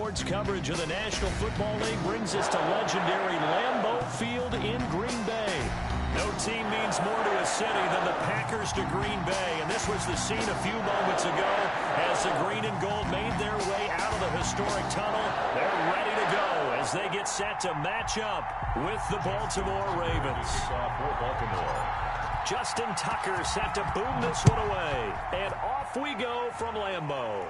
Sports coverage of the National Football League brings us to legendary Lambeau Field in Green Bay. No team means more to a city than the Packers to Green Bay, and this was the scene a few moments ago as the green and gold made their way out of the historic tunnel. They're ready to go as they get set to match up with the Baltimore Ravens. Justin Tucker set to boom this one away, and off we go from Lambeau.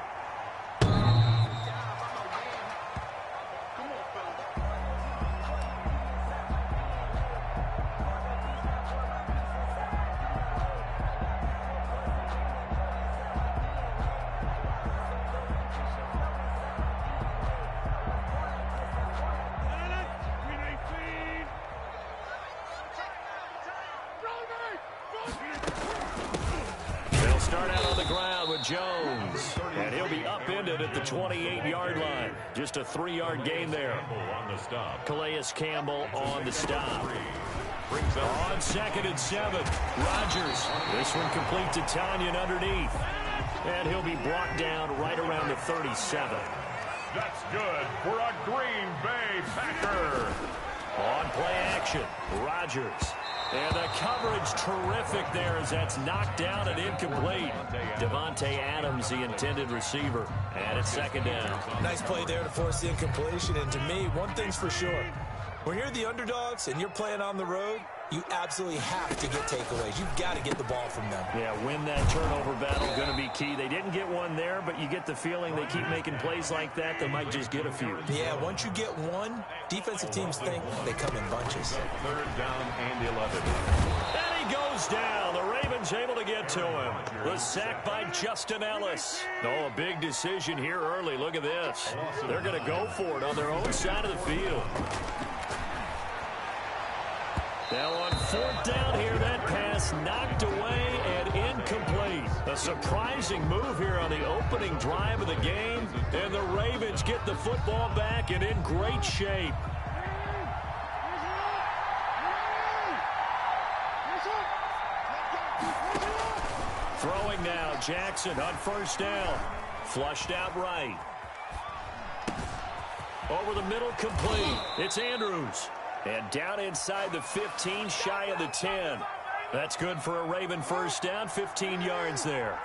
Jones, and he'll be upended at the 28-yard line. Just a 3-yard gain there. Calais Campbell on the stop. On 2nd and 7, Rodgers. This one complete to Tanyan underneath. And he'll be brought down right around the 37. That's good for a Green Bay Packer. On play action, Rodgers. And the coverage terrific there as that's knocked down and incomplete. Davante Adams, the intended receiver. And it's 2nd down. Nice play there to force the incompletion. And to me, one thing's for sure. When you're the underdogs and you're playing on the road, you absolutely have to get takeaways. You've got to get the ball from them. Yeah, win that turnover battle, going to be key. They didn't get one there, but you get the feeling they keep making plays like that, they might just get a few. Yeah, once you get one, defensive teams think they come in bunches. 3rd down and 11. And he goes down. The Ravens able to get to him. The sack by Justin Ellis. Oh, a big decision here early. Look at this. They're going to go for it on their own side of the field. Now on 4th down here, that pass knocked away and incomplete. A surprising move here on the opening drive of the game. And the Ravens get the football back and in great shape. Throwing now, Jackson on 1st down. Flushed out right. Over the middle, complete. It's Andrews. And down inside the 15, shy of the 10. That's good for a Raven 1st down, 15 yards there.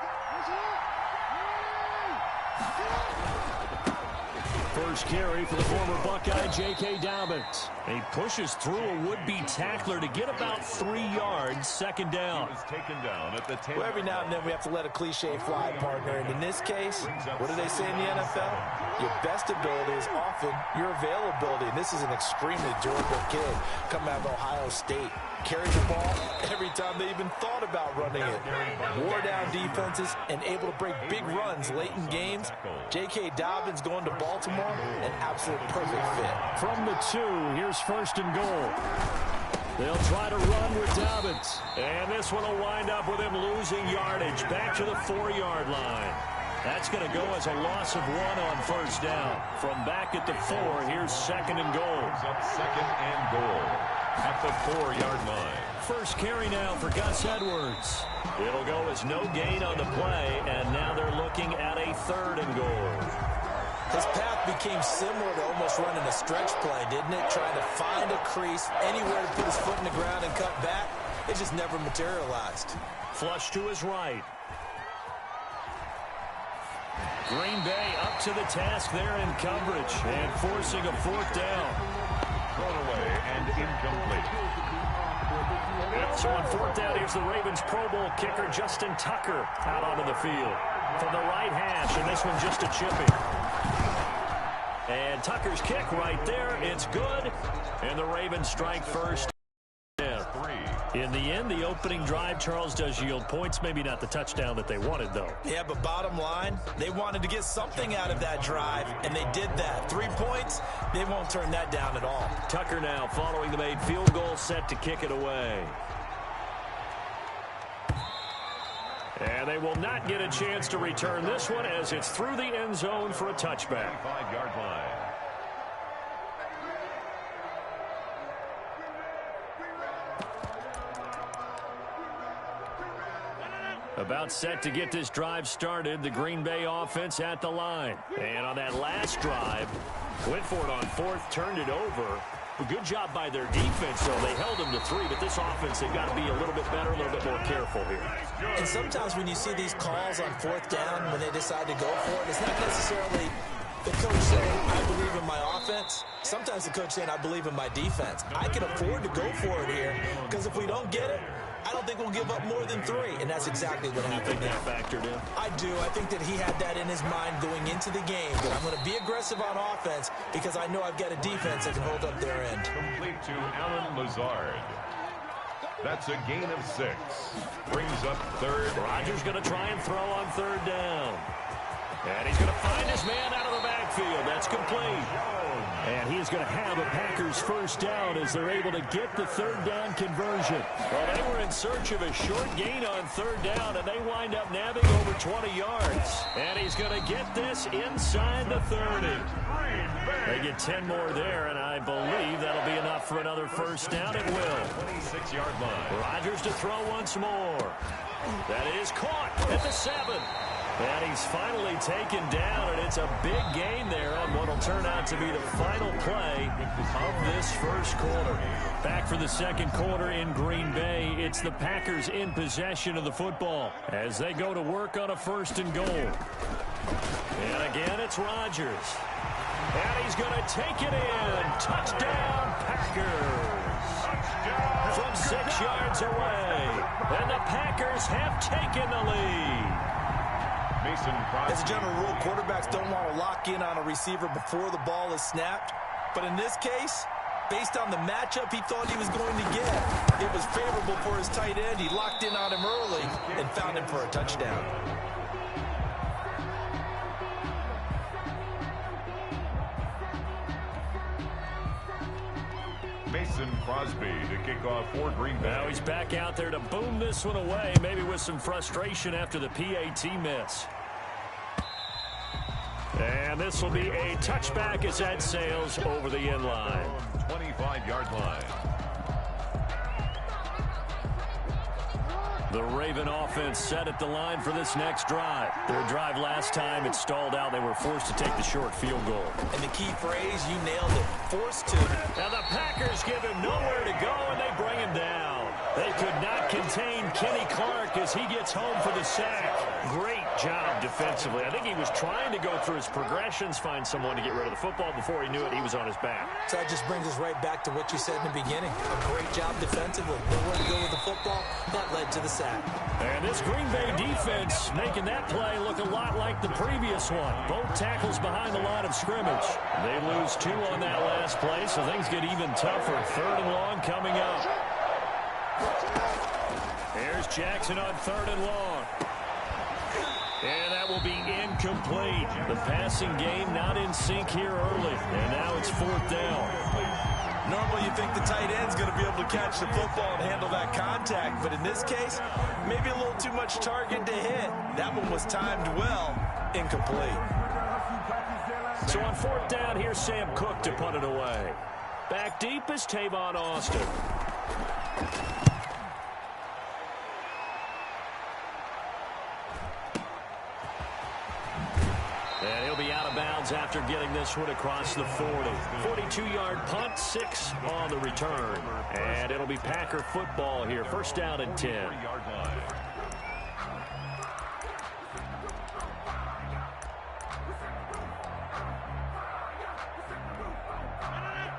First carry for the former Buckeye, J.K. Dobbins. He pushes through a would-be tackler to get about 3 yards, 2nd down. Taken down at the 10. Well, every now and then we have to let a cliche fly, partner. And in this case, what do they say in the NFL? Your best ability is often your availability. And this is an extremely durable kid coming out of Ohio State. Carried the ball every time they even thought about running it. Wore down defenses and able to break big runs late in games. J.K. Dobbins going to Baltimore, an absolute perfect fit. From the 2, here's 1st and goal. They'll try to run with Dobbins. And this one will wind up with him losing yardage back to the 4-yard line. That's going to go as a loss of 1 on 1st down. From back at the 4, here's 2nd and goal. 2nd and goal at the 4-yard line. First carry now for Gus Edwards. It'll go as no gain on the play, and now they're looking at a 3rd and goal. His path became similar to almost running a stretch play, didn't it? Trying to find a crease, anywhere to put his foot in the ground and cut back. It just never materialized. Flush to his right. Green Bay up to the task there in coverage and forcing a 4th down. Thrown away and incomplete. So on 4th down, here's the Ravens Pro Bowl kicker Justin Tucker out onto the field from the right hash, and this one just a chipping. And Tucker's kick right there. It's good, and the Ravens strike first. In the end, the opening drive, Charles, does yield points. Maybe not the touchdown that they wanted, though. Yeah, but bottom line, they wanted to get something out of that drive, and they did that. 3 points, they won't turn that down at all. Tucker now following the made field goal, set to kick it away. And they will not get a chance to return this one as it's through the end zone for a touchback. 5-yard line. About set to get this drive started. The Green Bay offense at the line. And on that last drive, went for it on fourth, turned it over. A good job by their defense, though. They held them to 3, but this offense, they've got to be a little bit better, a little bit more careful here. And sometimes when you see these calls on fourth down, when they decide to go for it, it's not necessarily the coach saying, I believe in my offense. Sometimes the coach saying, I believe in my defense. I can afford to go for it here, because if we don't get it, I don't think we'll give up more than 3, and that's exactly what happened. You think that factored in? I do. I think that he had that in his mind going into the game, that I'm going to be aggressive on offense because I know I've got a defense that can hold up their end. Complete to Allen Lazard. That's a gain of 6. Brings up third. Rodgers going to try and throw on third down. And he's going to find his man out of the backfield. That's complete. And he is going to have a Packers first down as they're able to get the third down conversion. Well, they were in search of a short gain on third down, and they wind up nabbing over 20 yards. And he's going to get this inside the 30. They get 10 more there, and I believe that'll be enough for another first down. It will. 26-yard line. Rodgers to throw once more. That is caught at the 7. And he's finally taken down, and it's a big gain there on what will turn out to be the final play of this first quarter. Back for the second quarter in Green Bay, it's the Packers in possession of the football as they go to work on a 1st and goal. And again, it's Rodgers. And he's going to take it in. Touchdown, Packers. Touchdown. From 6 yards away. And the Packers have taken the lead. As a general rule, quarterbacks don't want to lock in on a receiver before the ball is snapped. But in this case, based on the matchup he thought he was going to get, it was favorable for his tight end. He locked in on him early and found him for a touchdown. Mason Crosby to kick off for Green Bay. Now he's back out there to boom this one away, maybe with some frustration after the PAT miss. And this will be a touchback as that sails over the end line. 25-yard line. The Raven offense set at the line for this next drive. Their drive last time, it stalled out. They were forced to take the short field goal. And the key phrase, you nailed it, forced to. Now the Packers give him nowhere to go, and they bring him down. They could not contain Kenny Clark as he gets home for the sack. Great job defensively. I think he was trying to go through his progressions, find someone to get rid of the football. Before he knew it, he was on his back. So that just brings us right back to what you said in the beginning. A great job defensively. Nowhere to go with the football. That led to the sack. And this Green Bay defense making that play look a lot like the previous one. Both tackles behind the line of scrimmage. They lose 2 on that last play, so things get even tougher. 3rd and long coming up. Here's Jackson on 3rd and long. And that will be incomplete. The passing game not in sync here early. And now it's 4th down. Normally you think the tight end's going to be able to catch the football and handle that contact. But in this case, maybe a little too much target to hit. That one was timed well. Incomplete. So on 4th down, here's Sam Cook to punt it away. Back deep is Tavon Austin. And he'll be out of bounds after getting this one across the 40. 42-yard punt, 6 on the return. And it'll be Packer football here. 1st down and 10.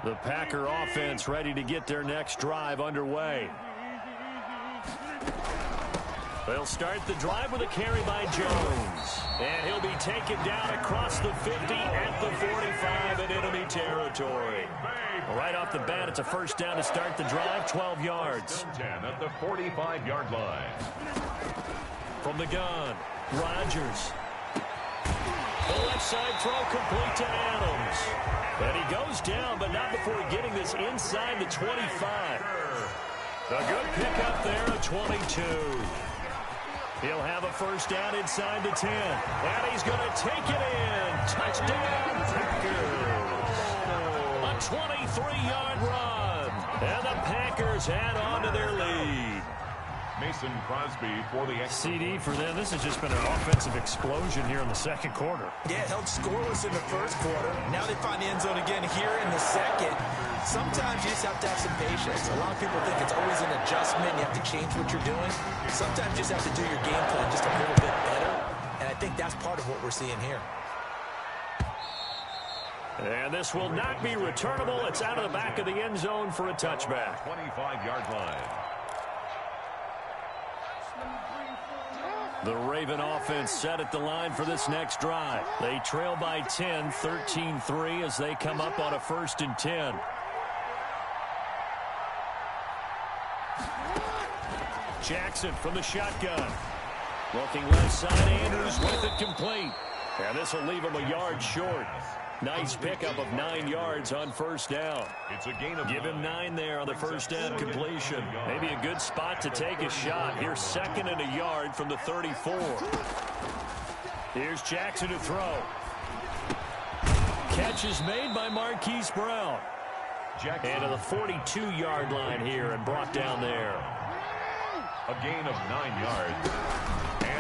The Packer offense ready to get their next drive underway. They'll start the drive with a carry by Jones. And he'll be taken down across the 50 at the 45 in enemy territory. Right off the bat, it's a 1st down to start the drive, 12 yards. 10 at the 45-yard line. From the gun, Rodgers. The left side throw complete to Adams. And he goes down, but not before getting this inside the 25. A good pickup there of 22. He'll have a 1st down inside the 10. And he's going to take it in. Touchdown, Packers. A 23-yard run. And the Packers add on to their lead. Mason Crosby for the CD for them. This has just been an offensive explosion here in the second quarter. Yeah, held scoreless in the first quarter. Now they find the end zone again here in the second. Sometimes you just have to have some patience. A lot of people think it's always an adjustment. You have to change what you're doing. Sometimes you just have to do your game plan just a little bit better. And I think that's part of what we're seeing here. And this will not be returnable. It's out of the back of the end zone for a touchback. 25-yard line. The Raven offense set at the line for this next drive. They trail by 10, 13-3 as they come up on a 1st and 10. Jackson from the shotgun. Looking left side, Andrews with it complete. And this will leave him a yard short. Nice pickup of 9 yards on 1st down. It's a gain of Give him 9 there on the 1st down completion. Maybe a good spot to take a shot. Here's 2nd and a yard from the 34. Here's Jackson to throw. Catch is made by Marquise Brown. And to the 42-yard line here and brought down there. A gain of 9 yards.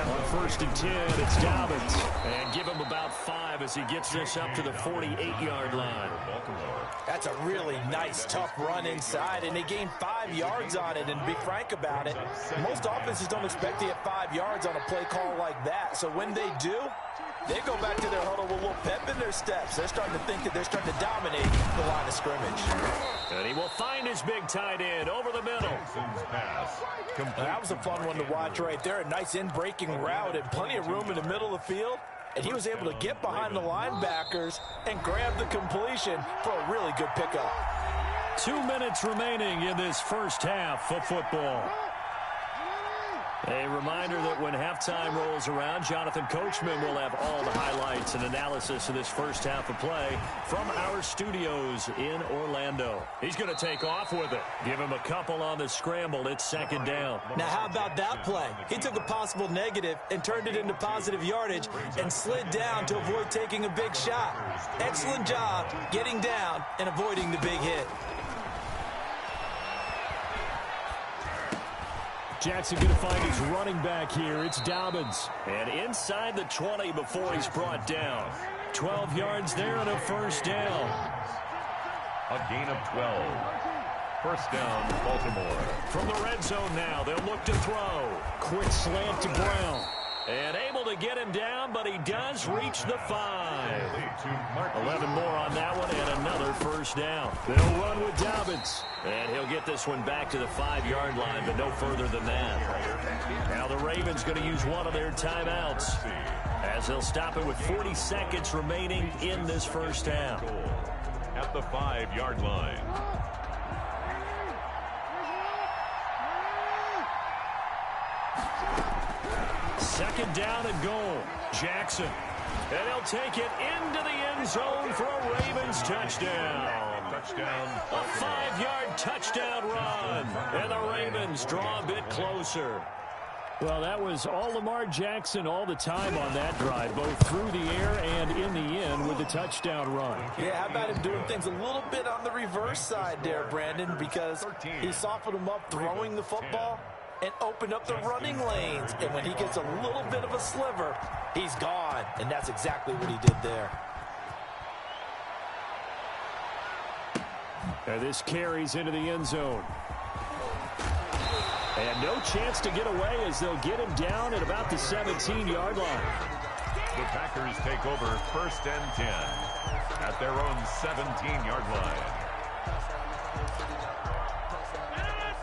On 1st and 10, it's Dobbins. And give him about 5 as he gets this up to the 48-yard line. That's a really nice, tough run inside, and they gained 5 yards on it. And to be frank about it, most offenses don't expect to get 5 yards on a play call like that. So when they do, they go back to their huddle with a little pep in their steps. They're starting to think that they're starting to dominate the line of scrimmage. And he will find his big tight end over the middle. That was a fun one to watch right there. A nice in-breaking route and plenty of room in the middle of the field. And he was able to get behind the linebackers and grab the completion for a really good pickup. 2 minutes remaining in this first half of football. A reminder that when halftime rolls around, Jonathan Coachman will have all the highlights and analysis of this first half of play from our studios in Orlando. He's going to take off with it. Give him a couple on the scramble. It's 2nd down. Now, how about that play? He took a possible negative and turned it into positive yardage and slid down to avoid taking a big shot. Excellent job getting down and avoiding the big hit. Jackson going to find his running back here. It's Dobbins. And inside the 20 before he's brought down. 12 yards there and a 1st down. A gain of 12. 1st down, Baltimore. From the red zone now, they'll look to throw. Quick slant to Brown. And able to get him down, but he does reach the 5. 11 more on that one and another 1st down. They'll run with Dobbins. And he'll get this one back to the 5-yard line, but no further than that. Now the Ravens going to use one of their timeouts as they'll stop it with 40 seconds remaining in this first half. At the 5-yard line. Second down and goal. Jackson. And he'll take it into the end zone for a Ravens touchdown. Touchdown. A 5-yard touchdown run. And the Ravens draw a bit closer. Well, that was all Lamar Jackson all the time on that drive, both through the air and in the end with the touchdown run. Yeah, how about him doing things a little bit on the reverse side there, Brandon, because he softened him up throwing the football and opened up the running lanes. And when he gets a little bit of a sliver, he's gone. And that's exactly what he did there. And this carries into the end zone. And no chance to get away as they'll get him down at about the 17-yard line. The Packers take over 1st and 10 at their own 17-yard line.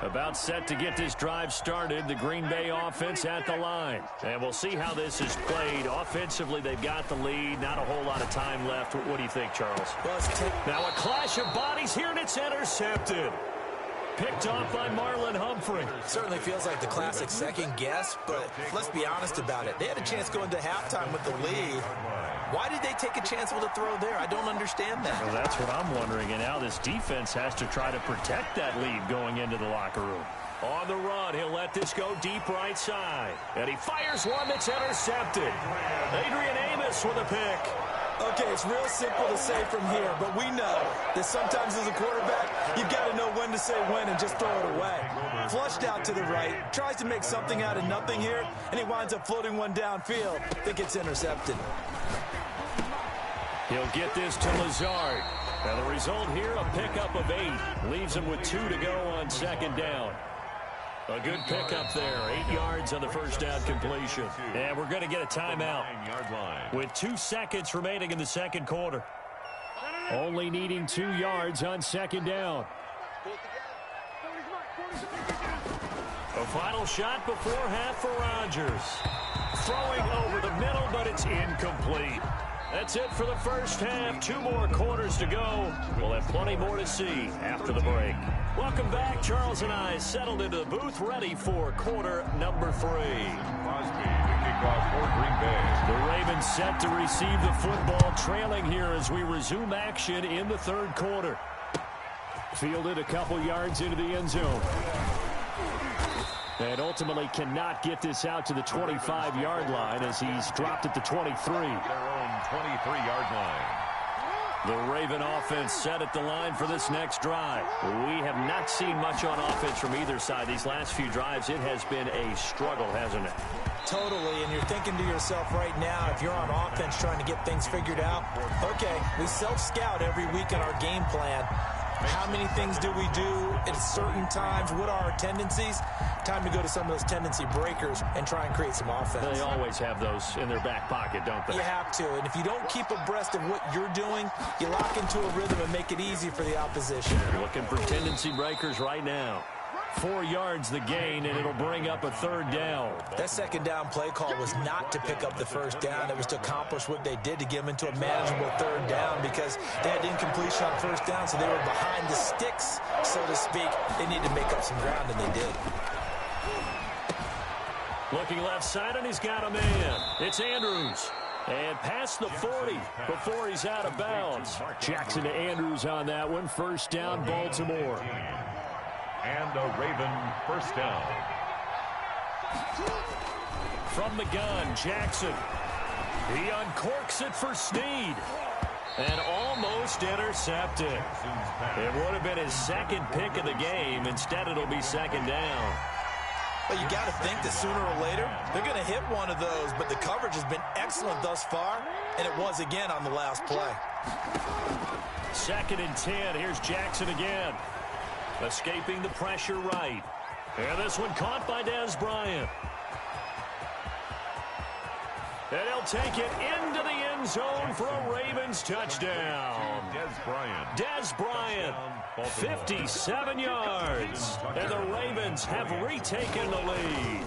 About set to get this drive started. The Green Bay offense at the line. And we'll see how this is played. Offensively, they've got the lead. Not a whole lot of time left. What do you think, Charles? Now a clash of bodies here, and it's intercepted. Picked off by Marlon Humphrey. Certainly feels like the classic second guess, but let's be honest about it. They had a chance going to halftime with the lead. Why did they take a chance with a throw there? I don't understand that. Well, that's what I'm wondering. And now this defense has to try to protect that lead going into the locker room. On the run, he'll let this go deep right side. And he fires one that's intercepted. Adrian Amos with a pick. Okay, it's real simple to say from here, but we know that sometimes as a quarterback, You've got to know when to say when and just throw it away. Flushed out to the right, tries to make something out of nothing here, and he winds up floating one downfield. I think it's intercepted. He'll get this to Lazard. And the result here, a pickup of 8. Leaves him with 2 to go on second down. A good pickup there. 8 yards on the first down completion. And we're going to get a timeout with 2 seconds remaining in the second quarter. Only needing 2 yards on second down. A final shot before half for Rodgers. Throwing over the middle, but it's incomplete. That's it for the first half. 2 more quarters to go. We'll have plenty more to see after the break. Welcome back. Charles and I settled into the booth, ready for quarter number 3. Crosby, the kickoff for Green Bay. The Ravens set to receive the football, trailing here as we resume action in the third quarter. Fielded a couple yards into the end zone. And ultimately cannot get this out to the 25-yard line as he's dropped at the 23. Their own 23-yard line. The Raven offense set at the line for this next drive. We have not seen much on offense from either side. These last few drives, it has been a struggle, hasn't it? Totally, and you're thinking to yourself right now, if you're on offense trying to get things figured out, okay, we self-scout every week in our game plan. How many things do we do at certain times? What are our tendencies? Time to go to some of those tendency breakers and try and create some offense. They always have those in their back pocket, don't they? You have to. And if you don't keep abreast of what you're doing, you lock into a rhythm and make it easy for the opposition. Looking for tendency breakers right now. 4 yards the gain, and it'll bring up a third down. That second down play call was not to pick up the first down. It was to accomplish what they did to get them into a manageable third down because they had incompletion on first down, so they were behind the sticks, so to speak. They needed to make up some ground, and they did. Looking left side, and he's got a man. It's Andrews. And past the 40 before he's out of bounds. Jackson to Andrews on that one. First down, Baltimore. And a Raven first down. From the gun, Jackson. He uncorks it for Snead. And almost intercepted. It would have been his second pick of the game. Instead, it'll be second down. Well, you got to think that sooner or later, they're going to hit one of those. But the coverage has been excellent thus far. And it was again on the last play. 2nd and 10. Here's Jackson again. Escaping the pressure right. And this one caught by Dez Bryant. And he'll take it into the end zone for a Ravens touchdown. Dez Bryant, 57 yards. And the Ravens have retaken the lead.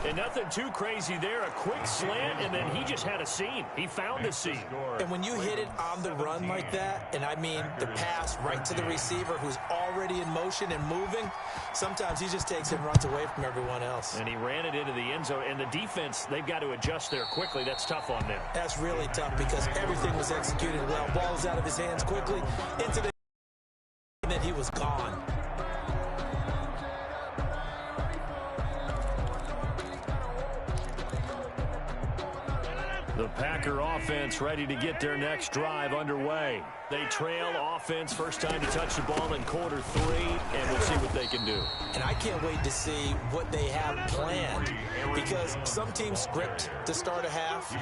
And nothing too crazy there. A quick slant, and then he just had a seam. He found a seam. And when you hit it on the run like that, and I mean the pass right to the receiver who's already in motion and moving, sometimes he just takes it and runs away from everyone else. And he ran it into the end zone. And the defense, they've got to adjust there quickly. That's tough on them. That's really tough because everything was executed well. Ball was out of his hands quickly into the... and then he was gone. The Packer offense ready to get their next drive underway. They trail offense, first time to touch the ball in quarter 3, and we'll see what they can do. And I can't wait to see what they have planned because some teams script to start a half.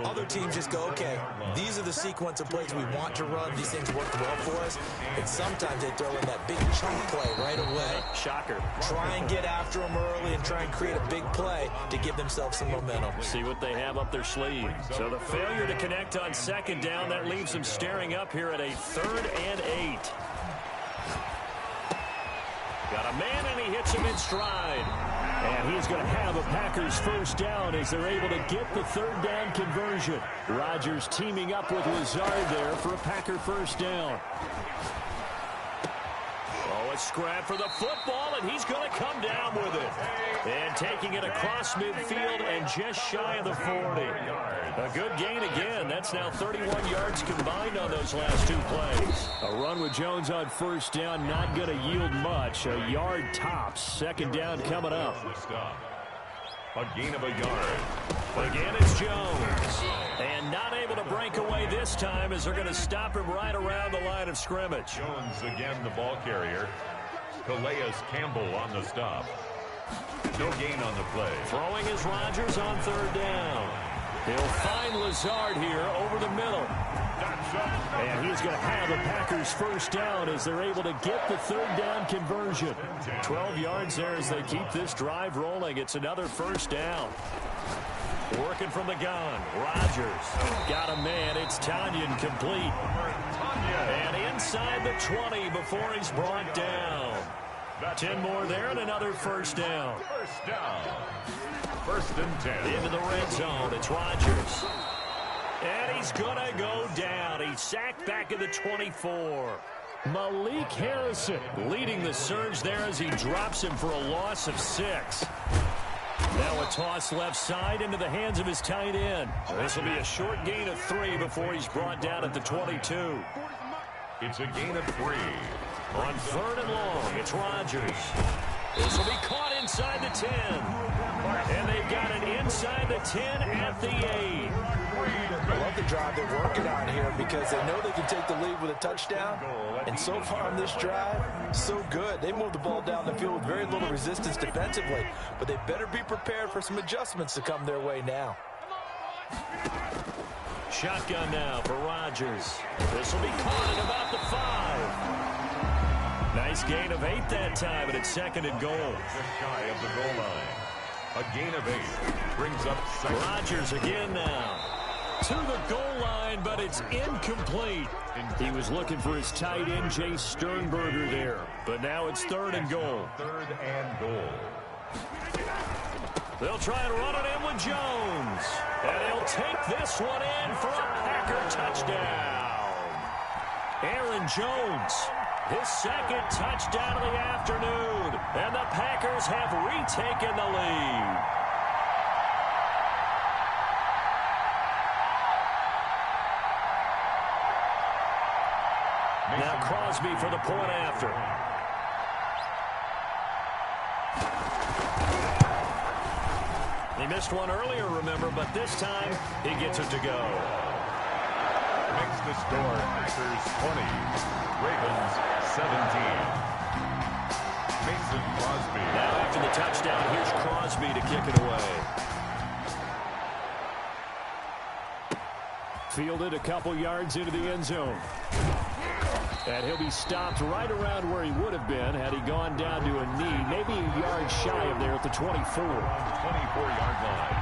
Other teams just go, okay, these are the sequence of plays we want to run. These things work well for us. And sometimes they throw in that big chunk play right away. Shocker. Try and get after them early and try and create a big play to give themselves some momentum. See what they have up their sleeve. So the failure to connect on second down, that leaves them staring up here at a 3rd and 8. Got a man, and he hits him in stride. And he's going to have a Packers first down as they're able to get the 3rd down conversion. Rodgers teaming up with Lazard there for a Packer first down. Oh, a scrap for the football, and he's going to come down with it. And taking it across midfield and just shy of the 40. A good gain again. That's now 31 yards combined on those last 2 plays. A run with Jones on first down, not going to yield much. A yard tops. Second down coming up. A gain of a yard. Again, it's Jones. And not able to break away this time as they're going to stop him right around the line of scrimmage. Jones again the ball carrier. Calais Campbell on the stop. No gain on the play. Throwing is Rodgers on third down. He'll find Lazard here over the middle. And he's going to have the Packers first down as they're able to get the third down conversion. 12 yards there as they keep this drive rolling. It's another first down. Working from the gun. Rodgers got a man. It's Tanyan complete. And inside the 20 before he's brought down. 10 more there and another first down. First down. First and 10. Into the red zone. It's Rodgers. And he's going to go down. He's sacked back at the 24. Malik Harrison leading the surge there as he drops him for a loss of 6. Now a toss left side into the hands of his tight end. This will be a short gain of 3 before he's brought down at the 22. It's a gain of 3. On third and long, it's Rodgers. This will be caught inside the 10. And they've got it inside the 10 at the 8. I love the drive they're working on here because they know they can take the lead with a touchdown. And so far on this drive, so good. They moved the ball down the field with very little resistance defensively. But they better be prepared for some adjustments to come their way now. Shotgun now for Rodgers. This will be caught at about the 5. Nice gain of 8 that time, and it's second and goal. Just shy of the goal line. A gain of 8 brings up second. Rodgers again now. To the goal line, but it's incomplete. He was looking for his tight end, Jay Sternberger there. But now it's third and goal. Third and goal. They'll try and run it in with Jones. And he'll take this one in for a Packer touchdown. Aaron Jones, his second touchdown of the afternoon. And the Packers have retaken the lead. Now Crosby for the point after. He missed one earlier, remember, but this time he gets it to go. Makes the score Packers 20, Ravens 17. Mason Crosby. Now after the touchdown, here's Crosby to kick it away. Fielded a couple yards into the end zone. And he'll be stopped right around where he would have been had he gone down to a knee, maybe a yard shy of there at the 24. 24-yard line.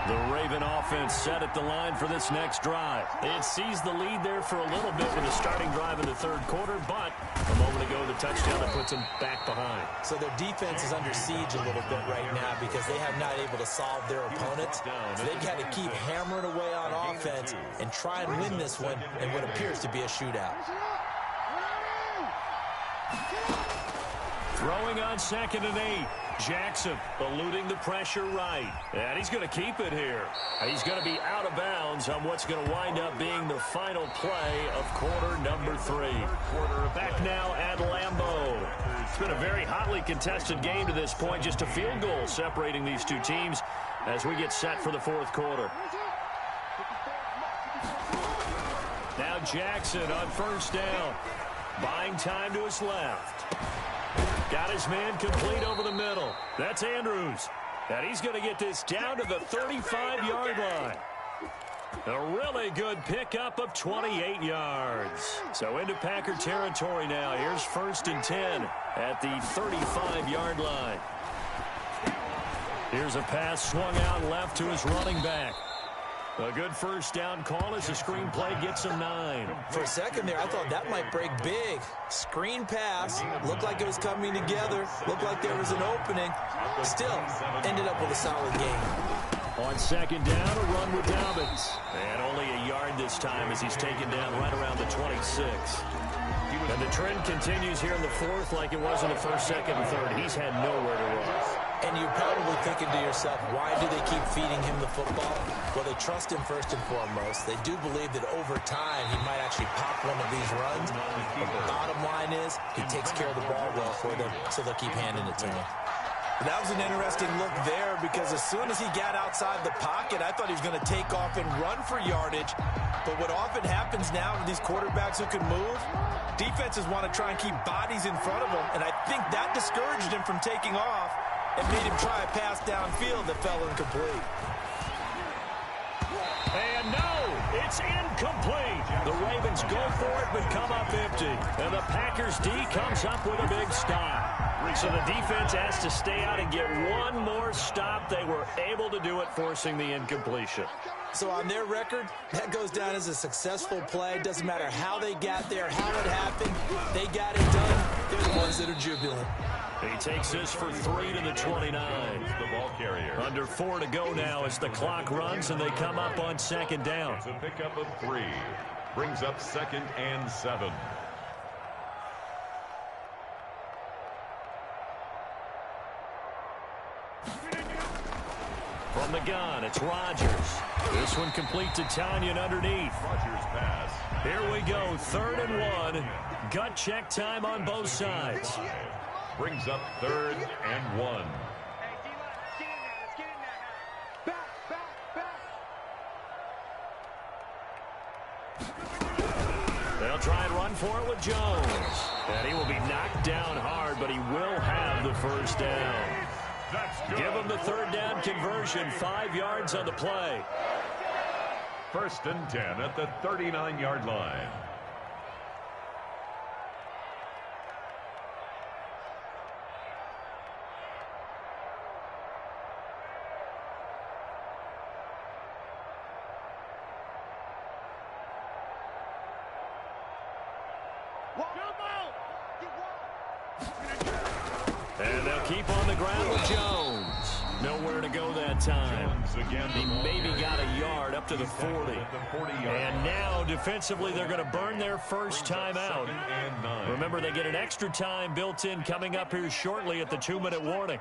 The Raven offense set at the line for this next drive. It seized the lead there for a little bit with a starting drive in the third quarter, but a moment ago the touchdown that puts them back behind. So their defense is under siege a little bit right now because they have not able to solve their opponents. So they've got to keep hammering away on offense and try and win this one in what appears to be a shootout. Throwing on second and 8. Jackson eluding the pressure right. And he's going to keep it here. He's going to be out of bounds on what's going to wind up being the final play of quarter number 3. Back now at Lambeau. It's been a very hotly contested game to this point. Just a field goal separating these two teams as we get set for the fourth quarter. Now Jackson on first down. Buying time to his left. Got his man complete over the middle. That's Andrews. And he's going to get this down to the 35-yard line. A really good pickup of 28 yards. So into Packer territory now. Here's first and 10 at the 35-yard line. Here's a pass swung out left to his running back. A good first down call as the screen play gets him 9. For a second there, I thought that might break big. Screen pass. Looked like it was coming together. Looked like there was an opening. Still, ended up with a solid game. On second down, a run with Dobbins. And only a yard this time as he's taken down right around the 26. And the trend continues here in the fourth like it was in the first, second, and third. He's had nowhere to run. And you're probably thinking to yourself, why do they keep feeding him the football? Well, they trust him first and foremost. They do believe that over time he might actually pop one of these runs. But the bottom line is he takes care of the ball well for them, so they'll keep handing it to him. That was an interesting look there because as soon as he got outside the pocket, I thought he was going to take off and run for yardage. But what often happens now with these quarterbacks who can move, defenses want to try and keep bodies in front of them, and I think that discouraged him from taking off and made him try a pass downfield that fell incomplete. And no, it's incomplete. The Ravens go for it but come up empty. And the Packers D comes up with a big stop. So the defense has to stay out and get one more stop. They were able to do it, forcing the incompletion. So on their record, that goes down as a successful play. Doesn't matter how they got there, how it happened. They got it done. They're the ones that are jubilant. He takes this for 3 to the 29. The ball carrier. Under 4 to go now as the clock runs and they come up on second down. It's a pickup of 3. Brings up 2nd and 7. From the gun, it's Rodgers. This one complete to Tanyan underneath. Rodgers pass. Here we go, 3rd and 1. Gut check time on both sides. Brings up 3rd and 1. They'll try and run for it with Jones. And he will be knocked down hard, but he will have the first down. Give him the 3rd down conversion, 5 yards on the play. 1st and 10 at the 39-yard line. And they'll keep on the ground with Jones. Nowhere to go that time. He maybe got a yard up to the 40. And now, defensively, they're going to burn their first time out. Remember, they get an extra time built in coming up here shortly at the 2-minute warning.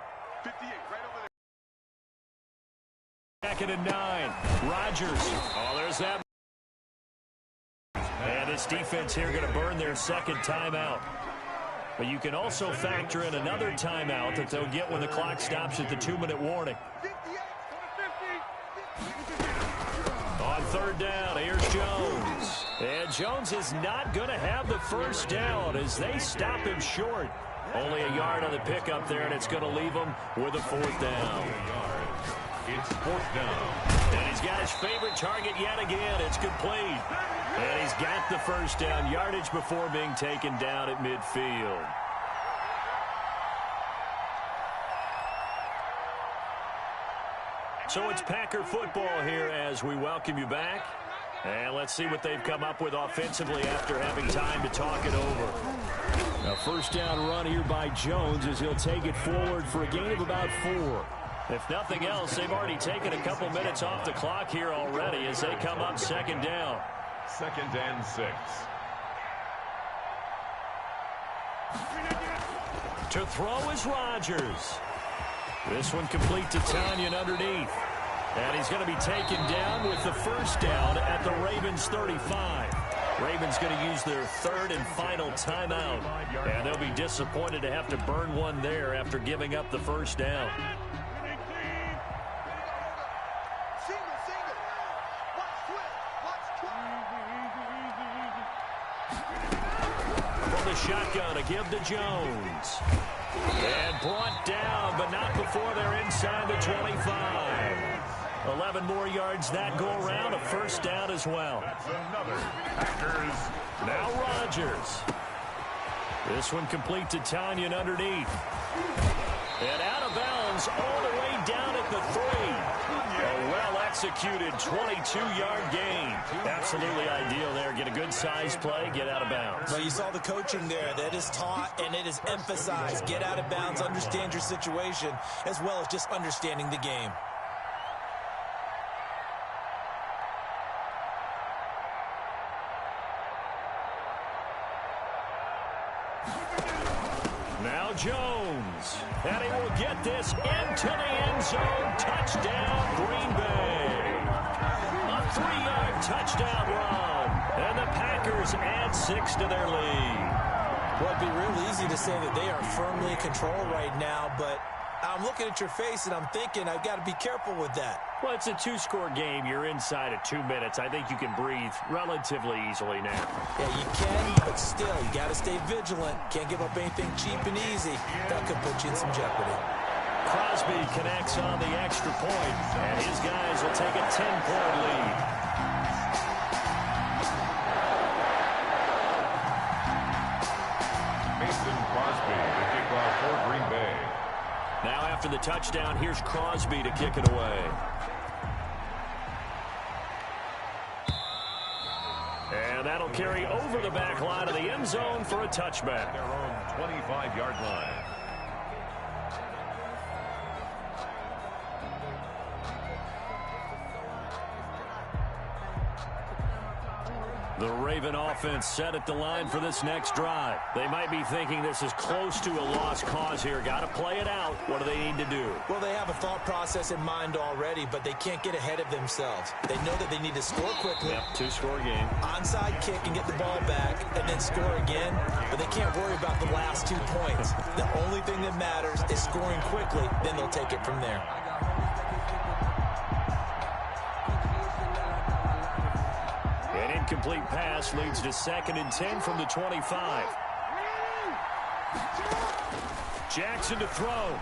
2nd and 9. Rodgers. Oh, there's that. And this defense here going to burn their second timeout. But you can also factor in another timeout that they'll get when the clock stops at the 2-minute warning. On 3rd down, here's Jones. And Jones is not going to have the first down as they stop him short. Only a yard on the pickup there, and it's going to leave him with a 4th down. It's 4th down. And he's got his favorite target yet again. It's complete. And he's got the first down, yardage before being taken down at midfield. So it's Packer football here as we welcome you back. And let's see what they've come up with offensively after having time to talk it over. A first down run here by Jones as he'll take it forward for a gain of about 4. If nothing else, they've already taken a couple minutes off the clock here already as they come up 2nd down. 2nd and 6. To throw is Rodgers. This one complete to Tanyan underneath. And he's going to be taken down with the first down at the Ravens 35. Ravens going to use their 3rd and final timeout. And they'll be disappointed to have to burn one there after giving up the first down. Shotgun to give to Jones. And brought down, but not before they're inside the 25. 11 more yards that go around, a first down as well. That's another Packers. Now Rodgers. This one complete to Tanyan underneath. And out of bounds all the way down at the 3. A well-executed 22-yard gain. Absolutely ideal there. Get a good-sized play, get out of bounds. Well, you saw the coaching there. That is taught and it is emphasized. Get out of bounds, understand your situation, as well as just understanding the game. Now Jones. And he will get this into the end zone. Touchdown, Green Bay. A 3-yard touchdown run. And the Packers add 6 to their lead. Well, it'd be real easy to say that they are firmly in control right now, but I'm looking at your face, and I'm thinking I've got to be careful with that. Well, it's a two-score game. You're inside of 2 minutes. I think you can breathe relatively easily now. Yeah, you can, but still, you got to stay vigilant. Can't give up anything cheap and easy. That could put you in some jeopardy. Crosby connects on the extra point, and his guys will take a 10-point lead. Mason Crosby to kick off for Green Bay. Now after the touchdown, here's Crosby to kick it away. And that'll carry over the back line of the end zone for a touchback. Their own 25-yard line. The Raven offense set at the line for this next drive. They might be thinking this is close to a lost cause here. Got to play it out. What do they need to do? Well, they have a thought process in mind already, but they can't get ahead of themselves. They know that they need to score quickly. Yep, two-score game. Onside kick and get the ball back and then score again, but they can't worry about the last 2 points. The only thing that matters is scoring quickly, then they'll take it from there. An incomplete pass leads to 2nd and 10 from the 25. Jackson to throw.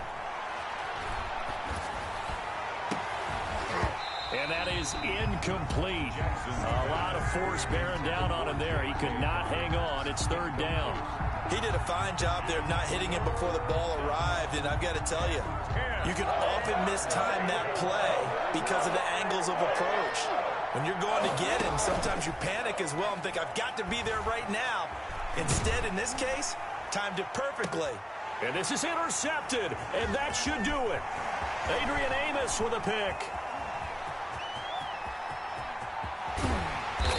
And that is incomplete. A lot of force bearing down on him there. He could not hang on. It's 3rd down. He did a fine job there of not hitting it before the ball arrived, and I've got to tell you, you can often mistime that play because of the angles of approach. When you're going to get him, sometimes you panic as well and think, I've got to be there right now. Instead, in this case, timed it perfectly. And this is intercepted, and that should do it. Adrian Amos with a pick.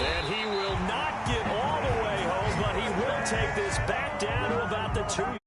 And he will not get all the way home, but he will take this back down to about the 2.